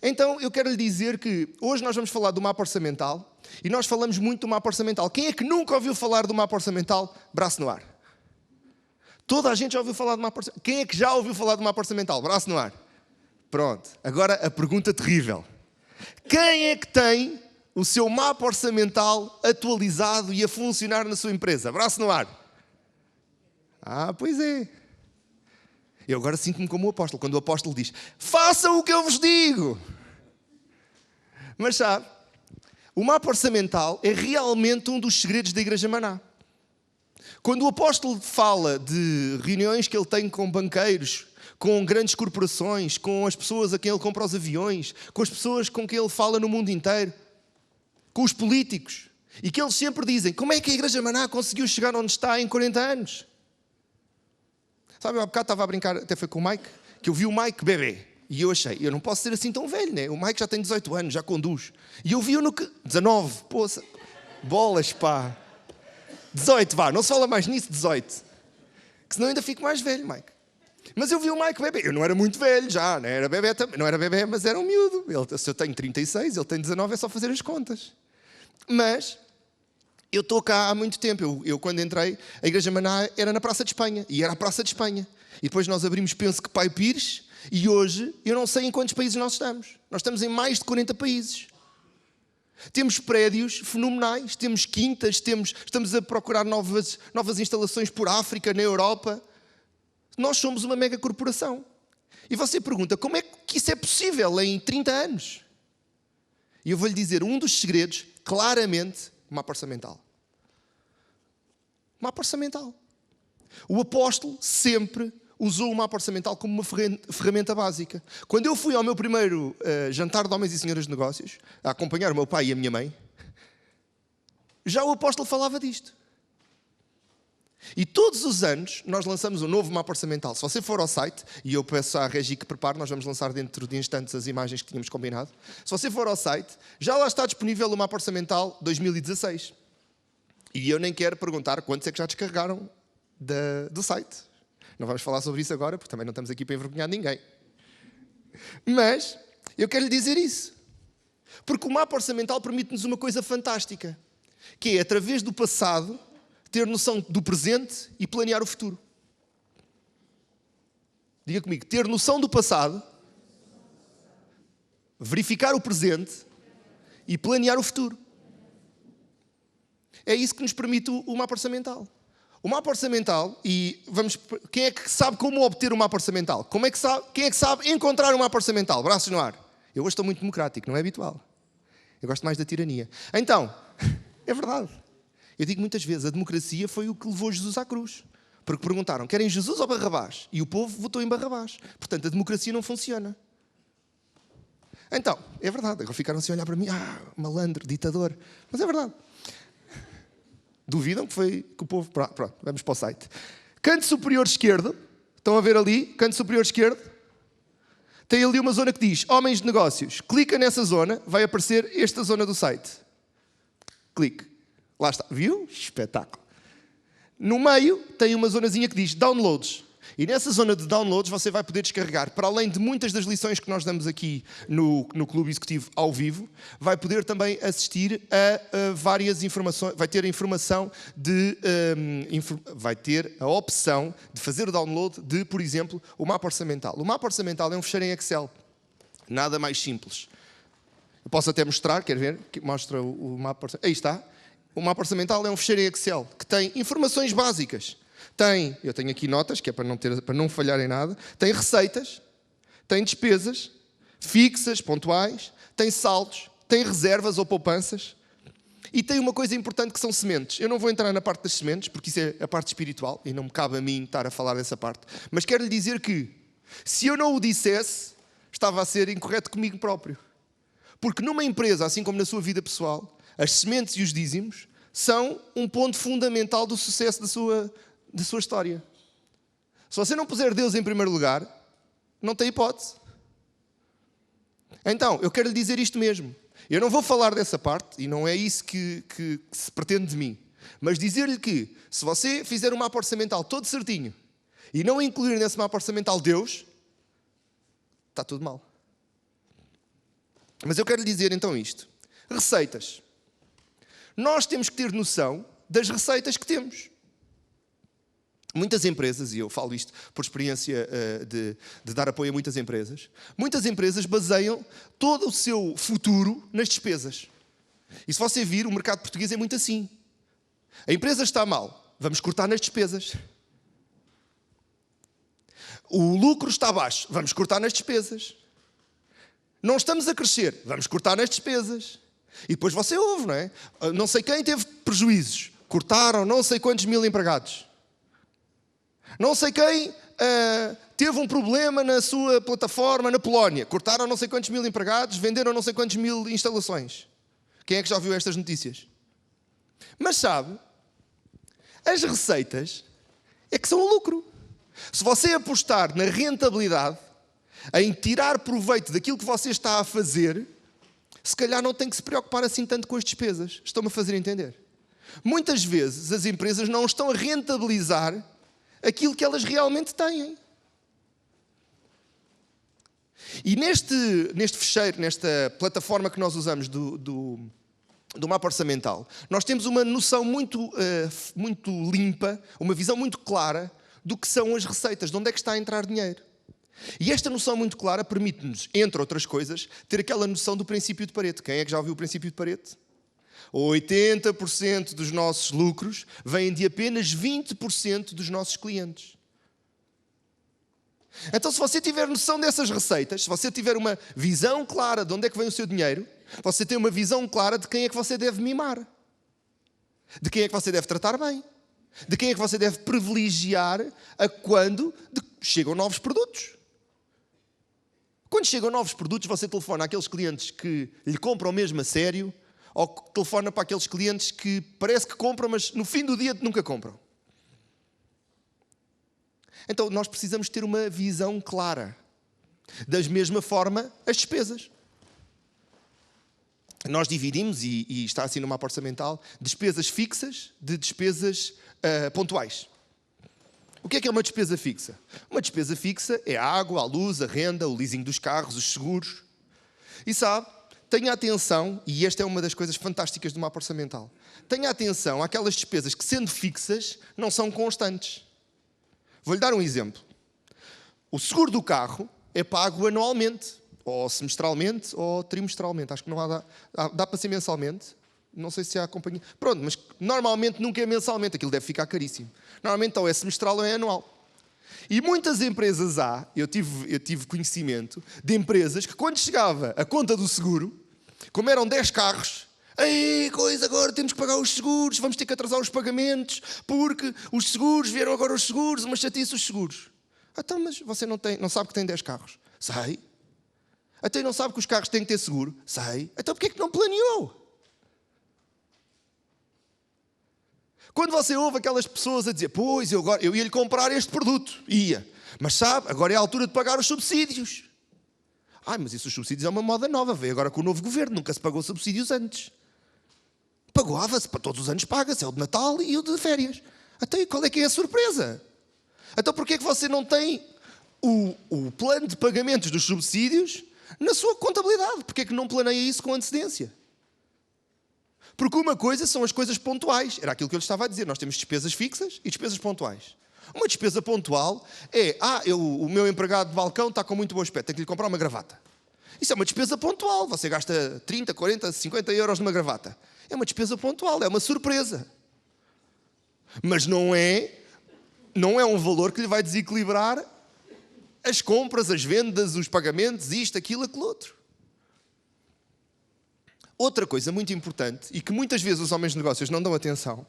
Então, eu quero lhe dizer que hoje nós vamos falar do mapa orçamental e nós falamos muito do mapa orçamental. Quem é que nunca ouviu falar do mapa orçamental? Braço no ar. Toda a gente já ouviu falar do mapa orçamental. Quem é que já ouviu falar do mapa orçamental? Braço no ar. Pronto. Agora a pergunta terrível. Quem é que tem o seu mapa orçamental atualizado e a funcionar na sua empresa? Braço no ar. Ah, pois é. Eu agora sinto-me como o apóstolo, quando o apóstolo diz: façam o que eu vos digo. Mas sabe, o mapa orçamental é realmente um dos segredos da Igreja Maná. Quando o apóstolo fala de reuniões que ele tem com banqueiros, com grandes corporações, com as pessoas a quem ele compra os aviões, com as pessoas com quem ele fala no mundo inteiro, com os políticos, e que eles sempre dizem: como é que a Igreja Maná conseguiu chegar onde está em 40 anos? Sabe, eu há bocado estava a brincar, até foi com o Mike, que eu vi o Mike bebê. E eu achei, eu não posso ser assim tão velho, né? O Mike já tem 18 anos, já conduz. E eu vi-o no que... 19, poça. Bolas, pá. 18, vá, não se fala mais nisso, 18. Que senão ainda fico mais velho, Mike. Mas eu vi o Mike bebê. Eu não era muito velho já, não era bebê também. Não era bebê, mas era um miúdo. Se eu tenho 36, ele tem 19, é só fazer as contas. Mas... eu estou cá há muito tempo. Eu, quando entrei, a Igreja Maná era na Praça de Espanha. E era a Praça de Espanha. E depois nós abrimos, penso que Pai Pires. E hoje, eu não sei em quantos países nós estamos. Nós estamos em mais de 40 países. Temos prédios fenomenais. Temos quintas. Estamos a procurar novas instalações por África, na Europa. Nós somos uma mega corporação. E você pergunta, como é que isso é possível em 30 anos? E eu vou-lhe dizer, um dos segredos, claramente... mapa orçamental. Mapa orçamental. O apóstolo sempre usou o mapa orçamental como uma ferramenta básica. Quando eu fui ao meu primeiro jantar de homens e senhoras de negócios, a acompanhar o meu pai e a minha mãe, já o apóstolo falava disto. E todos os anos nós lançamos um novo mapa orçamental. Se você for ao site, e eu peço à Regi que prepare, nós vamos lançar dentro de instantes as imagens que tínhamos combinado. Se você for ao site, já lá está disponível o mapa orçamental 2016. E eu nem quero perguntar quantos é que já descarregaram do site. Não vamos falar sobre isso agora, porque também não estamos aqui para envergonhar ninguém. Mas eu quero lhe dizer isso. Porque o mapa orçamental permite-nos uma coisa fantástica, que é, através do passado, ter noção do presente e planear o futuro. Diga comigo, ter noção do passado, verificar o presente e planear o futuro. É isso que nos permite o mapa orçamental. O mapa orçamental, quem é que sabe como obter o mapa orçamental? Quem é que sabe encontrar o mapa orçamental? Braços no ar. Eu hoje estou muito democrático, não é habitual. Eu gosto mais da tirania. Então, é verdade. Eu digo muitas vezes, a democracia foi o que levou Jesus à cruz. Porque perguntaram, querem Jesus ou Barrabás? E o povo votou em Barrabás. Portanto, a democracia não funciona. Então, é verdade. Agora ficaram-se a olhar para mim, malandro, ditador. Mas é verdade. Duvidam que foi que o povo... Pronto, vamos para o site. Canto superior esquerdo. Estão a ver ali? Canto superior esquerdo. Tem ali uma zona que diz Homens de Negócios. Clica nessa zona, vai aparecer esta zona do site. Clique. Lá está. Viu? Espetáculo. No meio tem uma zonazinha que diz Downloads. E nessa zona de downloads você vai poder descarregar, para além de muitas das lições que nós damos aqui no Clube Executivo ao vivo, vai poder também assistir a várias informações, vai ter a informação vai ter a opção de fazer o download de, por exemplo, o mapa orçamental. O mapa orçamental é um fecheiro em Excel. Nada mais simples. Eu posso até mostrar, quer ver? Mostra o mapa orçamental. Aí está. O mapa orçamental é um fecheiro em Excel que tem informações básicas. Eu tenho aqui notas, que é para não falhar em nada. Tem receitas, tem despesas fixas, pontuais, tem saldos, tem reservas ou poupanças. E tem uma coisa importante que são sementes. Eu não vou entrar na parte das sementes, porque isso é a parte espiritual e não me cabe a mim estar a falar dessa parte. Mas quero lhe dizer que, se eu não o dissesse, estava a ser incorreto comigo próprio. Porque numa empresa, assim como na sua vida pessoal, as sementes e os dízimos são um ponto fundamental do sucesso da sua história. Se você não puser Deus em primeiro lugar, não tem hipótese. Então, eu quero lhe dizer isto mesmo. Eu não vou falar dessa parte, e não é isso que se pretende de mim. Mas dizer-lhe que, se você fizer um mapa orçamental todo certinho, e não incluir nesse mapa orçamental Deus, está tudo mal. Mas eu quero lhe dizer então isto. Receitas. Nós temos que ter noção das receitas que temos. Muitas empresas, e eu falo isto por experiência de dar apoio a muitas empresas baseiam todo o seu futuro nas despesas. E se você vir, o mercado português é muito assim. A empresa está mal, vamos cortar nas despesas. O lucro está baixo, vamos cortar nas despesas. Não estamos a crescer, vamos cortar nas despesas. E depois você ouve, não é? Não sei quem teve prejuízos, cortaram não sei quantos mil empregados. Não sei quem teve um problema na sua plataforma na Polónia, cortaram não sei quantos mil empregados, venderam não sei quantos mil instalações. Quem é que já ouviu estas notícias? Mas sabe, as receitas é que são o lucro. Se você apostar na rentabilidade, em tirar proveito daquilo que você está a fazer, se calhar não tem que se preocupar assim tanto com as despesas. Estão-me a fazer entender? Muitas vezes as empresas não estão a rentabilizar aquilo que elas realmente têm. E neste fecheiro, nesta plataforma que nós usamos do mapa orçamental, nós temos uma noção muito limpa, uma visão muito clara do que são as receitas, de onde é que está a entrar dinheiro. E esta noção muito clara permite-nos, entre outras coisas, ter aquela noção do princípio de Pareto. Quem é que já ouviu o princípio de Pareto? 80% dos nossos lucros vêm de apenas 20% dos nossos clientes. Então, se você tiver noção dessas receitas, se você tiver uma visão clara de onde é que vem o seu dinheiro, você tem uma visão clara de quem é que você deve mimar, de quem é que você deve tratar bem, de quem é que você deve privilegiar a quando chegam novos produtos. Quando chegam novos produtos, você telefona àqueles clientes que lhe compram mesmo a sério, ou telefona para aqueles clientes que parece que compram, mas no fim do dia nunca compram. Então, nós precisamos ter uma visão clara. Da mesma forma, as despesas. Nós dividimos, e está assim no mapa orçamental, despesas fixas de despesas pontuais. O que é uma despesa fixa? Uma despesa fixa é a água, a luz, a renda, o leasing dos carros, os seguros. E sabe, tenha atenção, e esta é uma das coisas fantásticas do mapa orçamental, tenha atenção àquelas despesas que, sendo fixas, não são constantes. Vou-lhe dar um exemplo. O seguro do carro é pago anualmente, ou semestralmente, ou trimestralmente. Acho que não dá para ser mensalmente. Não sei se há companhia. Pronto, mas normalmente nunca é mensalmente. Aquilo deve ficar caríssimo. Normalmente ou é semestral ou é anual. E muitas empresas eu tive conhecimento de empresas que, quando chegava a conta do seguro, como eram 10 carros, agora temos que pagar os seguros, vamos ter que atrasar os pagamentos, porque os seguros, vieram agora os seguros, uma chatice os seguros. Então, mas você não sabe que tem 10 carros? Sei. Então não sabe que os carros têm que ter seguro? Sei. Então porquê é que não planeou? Quando você ouve aquelas pessoas a dizer, pois, eu ia-lhe comprar este produto, ia. Mas sabe, agora é a altura de pagar os subsídios. Mas isso os subsídios é uma moda nova, veio agora com o novo governo, nunca se pagou subsídios antes. Pagava-se, para todos os anos paga-se, é o de Natal e o de férias. Então, e qual é que é a surpresa? Então, porquê é que você não tem o plano de pagamentos dos subsídios na sua contabilidade? Porquê é que não planeia isso com antecedência? Porque uma coisa são as coisas pontuais. Era aquilo que eu lhe estava a dizer. Nós temos despesas fixas e despesas pontuais. Uma despesa pontual é, o meu empregado de balcão está com muito bom aspecto, tenho que lhe comprar uma gravata. Isso é uma despesa pontual. Você gasta 30, 40, 50 euros numa gravata. É uma despesa pontual, é uma surpresa. Mas não é um valor que lhe vai desequilibrar as compras, as vendas, os pagamentos, isto, aquilo, aquilo outro. Outra coisa muito importante, e que muitas vezes os homens de negócios não dão atenção,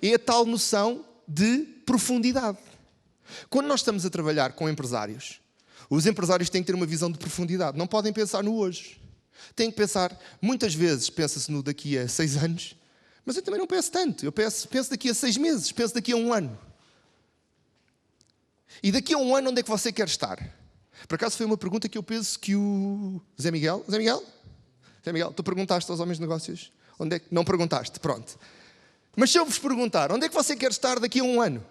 é a tal noção de profundidade. Quando nós estamos a trabalhar com empresários, os empresários têm que ter uma visão de profundidade. Não podem pensar no hoje. Têm que pensar, muitas vezes pensa-se no daqui a 6 anos, mas eu também não penso tanto. Eu penso daqui a 6 meses, penso daqui a 1 ano. E daqui a 1 ano, onde é que você quer estar? Por acaso foi uma pergunta que eu penso que o Zé Miguel, tu perguntaste aos homens de negócios? Onde é que... Não perguntaste, pronto. Mas se eu vos perguntar, onde é que você quer estar daqui a 1 ano?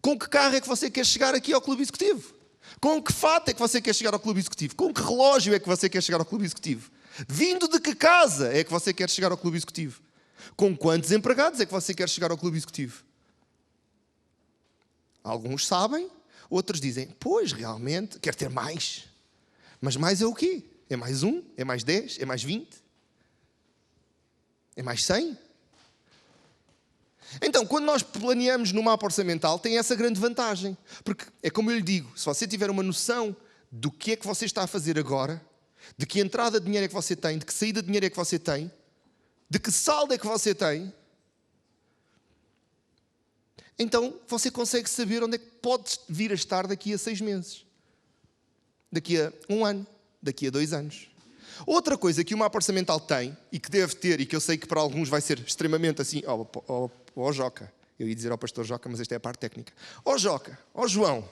Com que carro é que você quer chegar aqui ao clube executivo? Com que fato é que você quer chegar ao clube executivo? Com que relógio é que você quer chegar ao clube executivo? Vindo de que casa é que você quer chegar ao clube executivo? Com quantos empregados é que você quer chegar ao clube executivo? Alguns sabem, outros dizem, pois, realmente, quero ter mais. Mas mais é o quê? É mais 1? É mais 10? É mais 20? É mais 100? Então, quando nós planeamos no mapa orçamental, tem essa grande vantagem. Porque, é como eu lhe digo, se você tiver uma noção do que é que você está a fazer agora, de que entrada de dinheiro é que você tem, de que saída de dinheiro é que você tem, de que saldo é que você tem, então você consegue saber onde é que pode vir a estar daqui a 6 meses, daqui a 1 ano, daqui a 2 anos. Outra coisa que o mapa orçamental tem, e que deve ter, e que eu sei que para alguns vai ser extremamente assim, ó Joca, eu ia dizer ao pastor Joca, mas esta é a parte técnica. Ó Joca, ó João,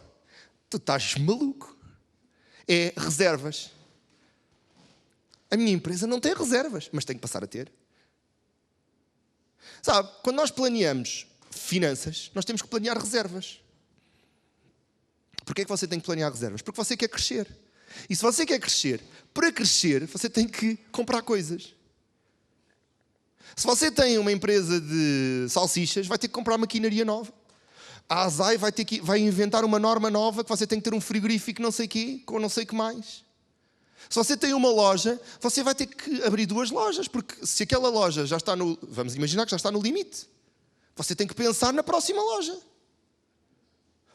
tu estás maluco. É reservas. A minha empresa não tem reservas, mas tem que passar a ter. Sabe, quando nós planeamos finanças, nós temos que planear reservas. Porquê é que você tem que planear reservas? Porque você quer crescer. E se você quer crescer, para crescer, você tem que comprar coisas. Se você tem uma empresa de salsichas, vai ter que comprar maquinaria nova. A ASAI vai inventar uma norma nova que você tem que ter um frigorífico não sei quê, com não sei o que mais. Se você tem uma loja, você vai ter que abrir 2 lojas, porque se aquela loja já está no... Vamos imaginar que já está no limite. Você tem que pensar na próxima loja.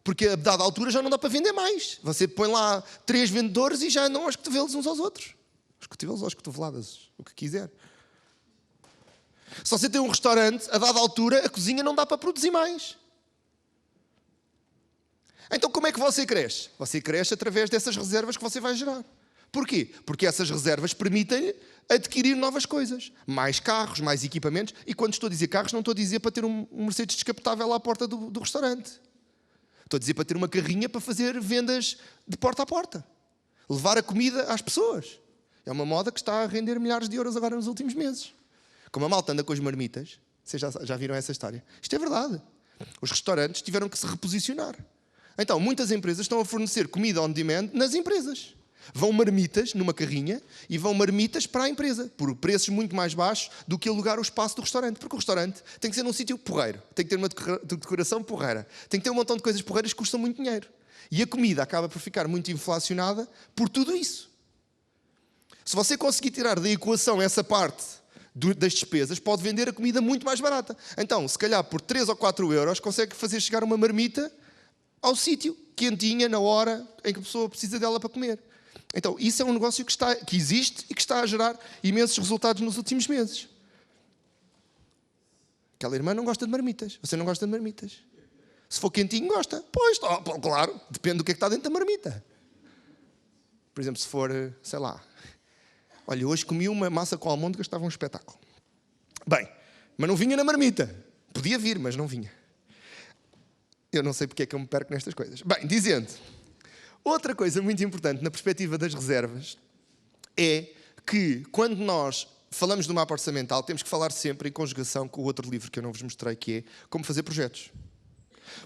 Porque a dada altura já não dá para vender mais. Você põe lá 3 vendedores e já não aos cotovelos uns aos outros. Os cotovelos ou as cotoveladas, o que quiser. Se você tem um restaurante, a dada altura, a cozinha não dá para produzir mais. Então como é que você cresce? Você cresce através dessas reservas que você vai gerar. Porquê? Porque essas reservas permitem-lhe adquirir novas coisas. Mais carros, mais equipamentos. E quando estou a dizer carros, não estou a dizer para ter um Mercedes descapotável à porta do restaurante. Estou a dizer para ter uma carrinha para fazer vendas de porta a porta. Levar a comida às pessoas. É uma moda que está a render milhares de euros agora nos últimos meses. Como a malta anda com as marmitas, vocês já viram essa história? Isto é verdade. Os restaurantes tiveram que se reposicionar. Então, muitas empresas estão a fornecer comida on demand nas empresas. Vão marmitas numa carrinha e vão marmitas para a empresa, por preços muito mais baixos do que alugar o espaço do restaurante. Porque o restaurante tem que ser num sítio porreiro, tem que ter uma decoração porreira, tem que ter um montão de coisas porreiras que custam muito dinheiro. E a comida acaba por ficar muito inflacionada por tudo isso. Se você conseguir tirar da equação essa parte das despesas, pode vender a comida muito mais barata. Então, se calhar por 3 ou 4 euros, consegue fazer chegar uma marmita ao sítio, quentinha, na hora em que a pessoa precisa dela para comer. Então, isso é um negócio que existe e que está a gerar imensos resultados nos últimos meses. Aquela irmã não gosta de marmitas. Você não gosta de marmitas. Se for quentinho, gosta. Pois, claro, depende do que é que está dentro da marmita. Por exemplo, se for, sei lá... Olha, hoje comi uma massa com almôndegas que estava um espetáculo. Bem, mas não vinha na marmita. Podia vir, mas não vinha. Eu não sei porque é que eu me perco nestas coisas. Bem, dizendo... Outra coisa muito importante na perspectiva das reservas é que, quando nós falamos do mapa orçamental, temos que falar sempre em conjugação com o outro livro que eu não vos mostrei, que é Como Fazer Projetos.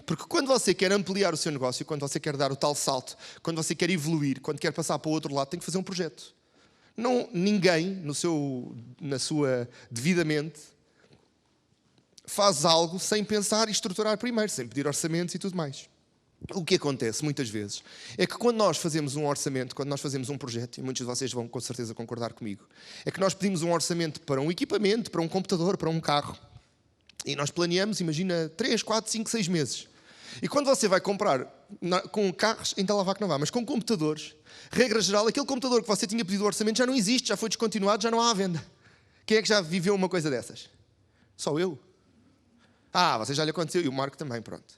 Porque quando você quer ampliar o seu negócio, quando você quer dar o tal salto, quando você quer evoluir, quando quer passar para o outro lado, tem que fazer um projeto. Ninguém, na sua devidamente, faz algo sem pensar e estruturar primeiro, sem pedir orçamentos e tudo mais. O que acontece muitas vezes é que quando nós fazemos um orçamento, quando nós fazemos um projeto, e muitos de vocês vão com certeza concordar comigo, é que nós pedimos um orçamento para um equipamento, para um computador, para um carro. E nós planeamos, imagina, 3, 4, 5, 6 meses. E quando você vai comprar com carros, ainda lá vai que não vá, mas com computadores, regra geral, aquele computador que você tinha pedido o orçamento já não existe, já foi descontinuado, já não há à venda. Quem é que já viveu uma coisa dessas? Só eu. Você já lhe aconteceu, e o Marco também, pronto.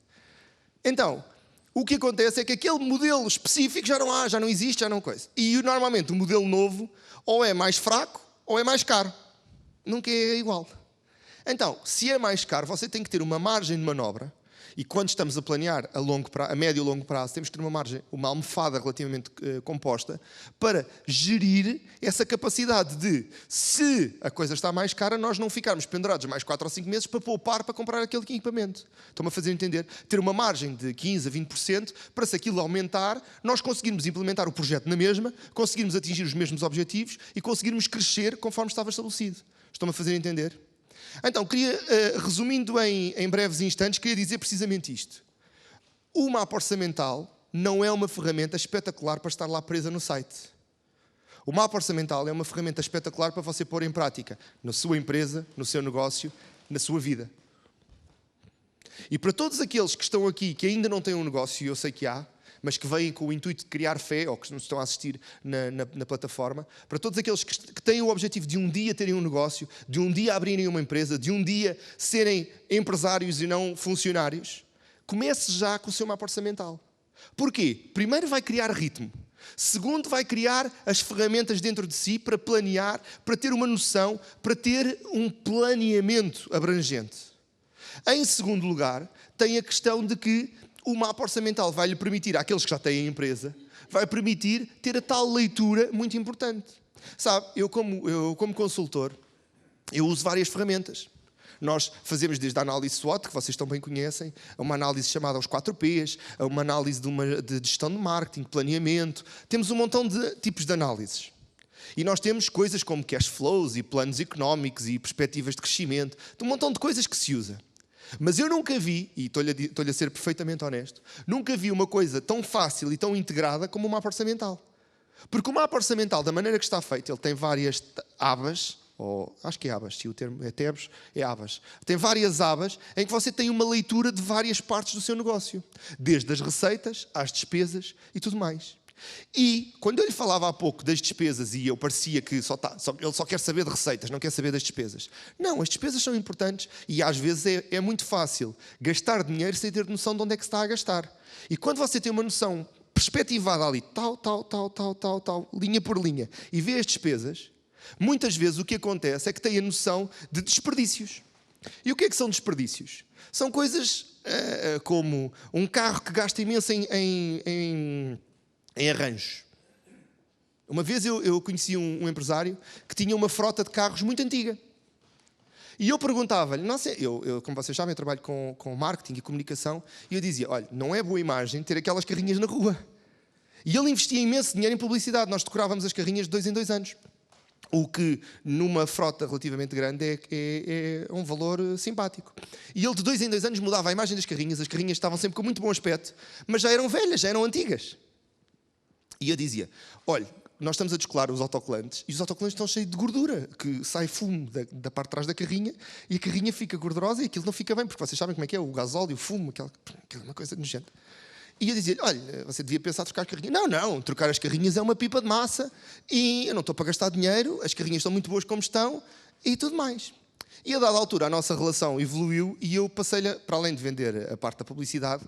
Então... O que acontece é que aquele modelo específico já não há, já não existe, já não coisa. E normalmente o modelo novo ou é mais fraco ou é mais caro. Nunca é igual. Então, se é mais caro, você tem que ter uma margem de manobra E quando estamos a planear a médio e longo prazo, temos que ter uma margem, uma almofada relativamente composta para gerir essa capacidade de, se a coisa está mais cara, nós não ficarmos pendurados mais 4 ou 5 meses para poupar para comprar aquele equipamento. Estão-me a fazer entender? Ter uma margem de 15% a 20% para, se aquilo aumentar, nós conseguirmos implementar o projeto na mesma, conseguirmos atingir os mesmos objetivos e conseguirmos crescer conforme estava estabelecido. Estão-me a fazer entender? Então, resumindo em breves instantes, queria dizer precisamente isto. O mapa orçamental não é uma ferramenta espetacular para estar lá presa no site. O mapa orçamental é uma ferramenta espetacular para você pôr em prática na sua empresa, no seu negócio, na sua vida. E para todos aqueles que estão aqui que ainda não têm um negócio, e eu sei que há, mas que vêm com o intuito de criar fé, ou que nos estão a assistir na plataforma, para todos aqueles que têm o objetivo de um dia terem um negócio, de um dia abrirem uma empresa, de um dia serem empresários e não funcionários, comece já com o seu mapa orçamental. Porquê? Primeiro, vai criar ritmo. Segundo, vai criar as ferramentas dentro de si para planear, para ter uma noção, para ter um planeamento abrangente. Em segundo lugar, tem a questão de que o mapa orçamental vai lhe permitir, àqueles que já têm a empresa, vai permitir ter a tal leitura muito importante. Sabe, eu como consultor, eu uso várias ferramentas. Nós fazemos desde a análise SWOT, que vocês também conhecem, a uma análise chamada aos 4Ps, a uma análise de gestão de marketing, planeamento. Temos um montão de tipos de análises. E nós temos coisas como cash flows e planos económicos e perspectivas de crescimento, um montão de coisas que se usa. Mas eu nunca vi, e estou-lhe a ser perfeitamente honesto, nunca vi uma coisa tão fácil e tão integrada como o mapa orçamental. Porque o mapa orçamental, da maneira que está feito, ele tem várias abas, ou acho que é abas, se o termo é tabs, é abas. Tem várias abas em que você tem uma leitura de várias partes do seu negócio. Desde as receitas, às despesas e tudo mais. E, quando eu lhe falava há pouco das despesas e eu parecia que ele só quer saber de receitas, não quer saber das despesas. Não, as despesas são importantes e às vezes é muito fácil gastar dinheiro sem ter noção de onde é que se está a gastar. E quando você tem uma noção perspectivada ali, tal, linha por linha, e vê as despesas, muitas vezes o que acontece é que tem a noção de desperdícios. E o que é que são desperdícios? São coisas como um carro que gasta imenso em arranjos. Uma vez eu conheci um empresário que tinha uma frota de carros muito antiga. E eu perguntava-lhe, como vocês sabem, eu trabalho com marketing e comunicação, e eu dizia, olha, não é boa imagem ter aquelas carrinhas na rua. E ele investia imenso dinheiro em publicidade. Nós decorávamos as carrinhas de 2 em 2 anos. O que, numa frota relativamente grande, é um valor simpático. E ele, de 2 em 2 anos, mudava a imagem das carrinhas. As carrinhas estavam sempre com muito bom aspecto, mas já eram velhas, já eram antigas. E eu dizia, olha, nós estamos a descolar os autocolantes e os autocolantes estão cheios de gordura, que sai fumo da parte de trás da carrinha e a carrinha fica gordurosa e aquilo não fica bem, porque vocês sabem como é que é, o gasóleo, o fumo, aquela é uma coisa nojenta. E eu dizia-lhe, olha, você devia pensar em trocar as carrinhas. Não, trocar as carrinhas é uma pipa de massa e eu não estou para gastar dinheiro, as carrinhas estão muito boas como estão e tudo mais. E a dada altura a nossa relação evoluiu e eu passei-lhe, para além de vender a parte da publicidade,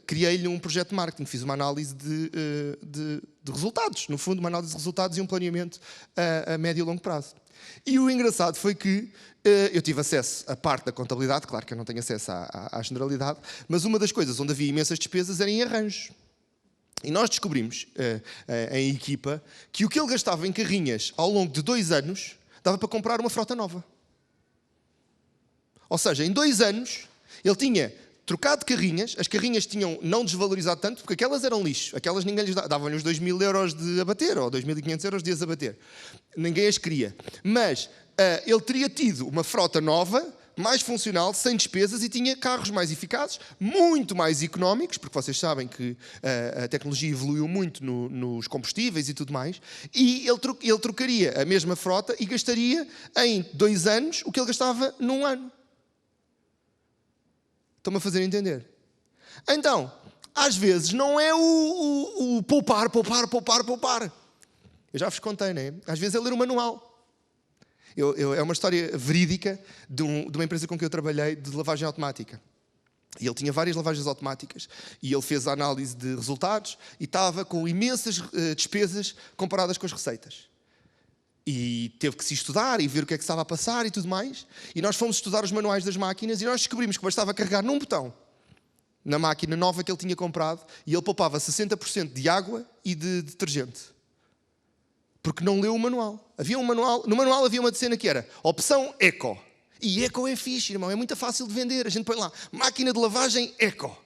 criei-lhe um projeto de marketing, fiz uma análise de resultados, no fundo uma análise de resultados e um planeamento a médio e longo prazo. E o engraçado foi que eu tive acesso à parte da contabilidade, claro que eu não tenho acesso à generalidade, mas uma das coisas onde havia imensas despesas era em arranjos. E nós descobrimos, em equipa, que o que ele gastava em carrinhas ao longo de 2 anos dava para comprar uma frota nova. Ou seja, em 2 anos, ele tinha trocado de carrinhas, as carrinhas tinham não desvalorizado tanto, porque aquelas eram lixo, aquelas ninguém lhes davam-lhe os 2.000 euros de abater, ou 2.500 euros de as abater. Ninguém as queria. Mas ele teria tido uma frota nova, mais funcional, sem despesas, e tinha carros mais eficazes, muito mais económicos, porque vocês sabem que a tecnologia evoluiu muito nos combustíveis e tudo mais, e ele trocaria a mesma frota e gastaria em 2 anos o que ele gastava num ano. Estão-me a fazer entender? Então, às vezes, não é o poupar. Eu já vos contei, não é? Às vezes é ler o manual. É uma história verídica de uma empresa com que eu trabalhei de lavagem automática. E ele tinha várias lavagens automáticas. E ele fez a análise de resultados e estava com imensas despesas comparadas com as receitas. E teve que se estudar e ver o que é que estava a passar e tudo mais. E nós fomos estudar os manuais das máquinas e nós descobrimos que bastava carregar num botão na máquina nova que ele tinha comprado e ele poupava 60% de água e de detergente. Porque não leu o manual. Havia um manual. No manual havia uma cena que era opção Eco. E Eco é fixe, irmão. É muito fácil de vender. A gente põe lá, máquina de lavagem Eco.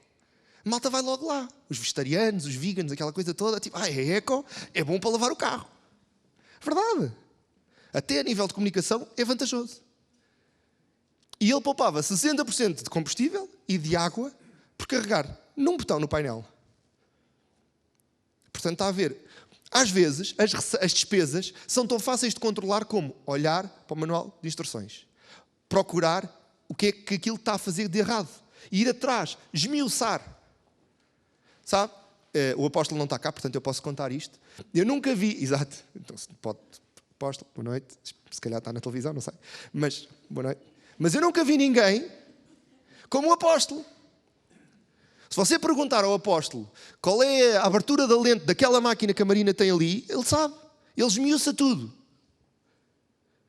A malta vai logo lá. Os vegetarianos, os veganos, aquela coisa toda. Tipo, é Eco, é bom para lavar o carro. Verdade. Até a nível de comunicação é vantajoso. E ele poupava 60% de combustível e de água por carregar num botão no painel. Portanto, está a ver. Às vezes, as despesas são tão fáceis de controlar como olhar para o manual de instruções. Procurar o que é que aquilo está a fazer de errado. E ir atrás, esmiuçar. Sabe? O apóstolo não está cá, portanto eu posso contar isto. Eu nunca vi... Exato. Então, pode... Apóstolo, boa noite. Se calhar está na televisão, não sei. Mas, boa noite. Mas eu nunca vi ninguém como o apóstolo. Se você perguntar ao apóstolo qual é a abertura da lente daquela máquina que a Marina tem ali, ele sabe. Ele esmiuça tudo.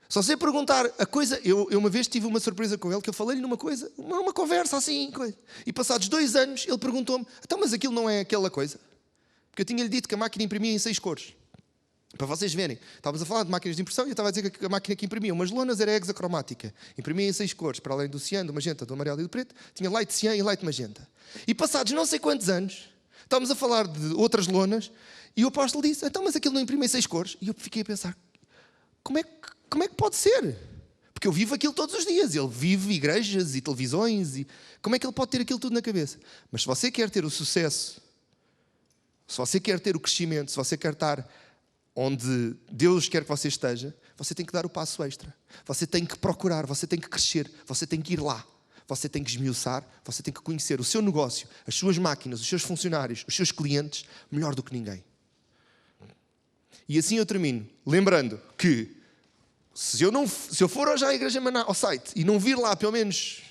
Se você perguntar a coisa... Eu uma vez tive uma surpresa com ele, que eu falei-lhe numa coisa, uma conversa assim. E passados 2 anos, ele perguntou-me, então, mas aquilo não é aquela coisa? Porque eu tinha-lhe dito que a máquina imprimia em 6 cores. Para vocês verem, estávamos a falar de máquinas de impressão e eu estava a dizer que a máquina que imprimia umas lonas era hexacromática. Imprimia em 6 cores, para além do cian, do magenta, do amarelo e do preto, tinha light cian e light magenta. E passados não sei quantos anos, estávamos a falar de outras lonas e o apóstolo disse, então, mas aquilo não imprime em 6 cores? E eu fiquei a pensar, como é que pode ser? Porque eu vivo aquilo todos os dias. Ele vive igrejas e televisões. E como é que ele pode ter aquilo tudo na cabeça? Mas se você quer ter o sucesso, se você quer ter o crescimento, se você quer estar onde Deus quer que você esteja, você tem que dar o passo extra. Você tem que procurar, você tem que crescer, você tem que ir lá. Você tem que esmiuçar, você tem que conhecer o seu negócio, as suas máquinas, os seus funcionários, os seus clientes, melhor do que ninguém. E assim eu termino, lembrando que se eu for hoje à Igreja Maná, ao site, e não vir lá pelo menos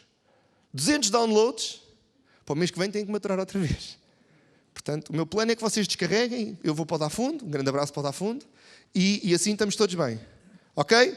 200 downloads, para o mês que vem tenho que maturar outra vez. Portanto, o meu plano é que vocês descarreguem, eu vou para o Dar Fundo, um grande abraço para o Dar Fundo, e assim estamos todos bem. Ok?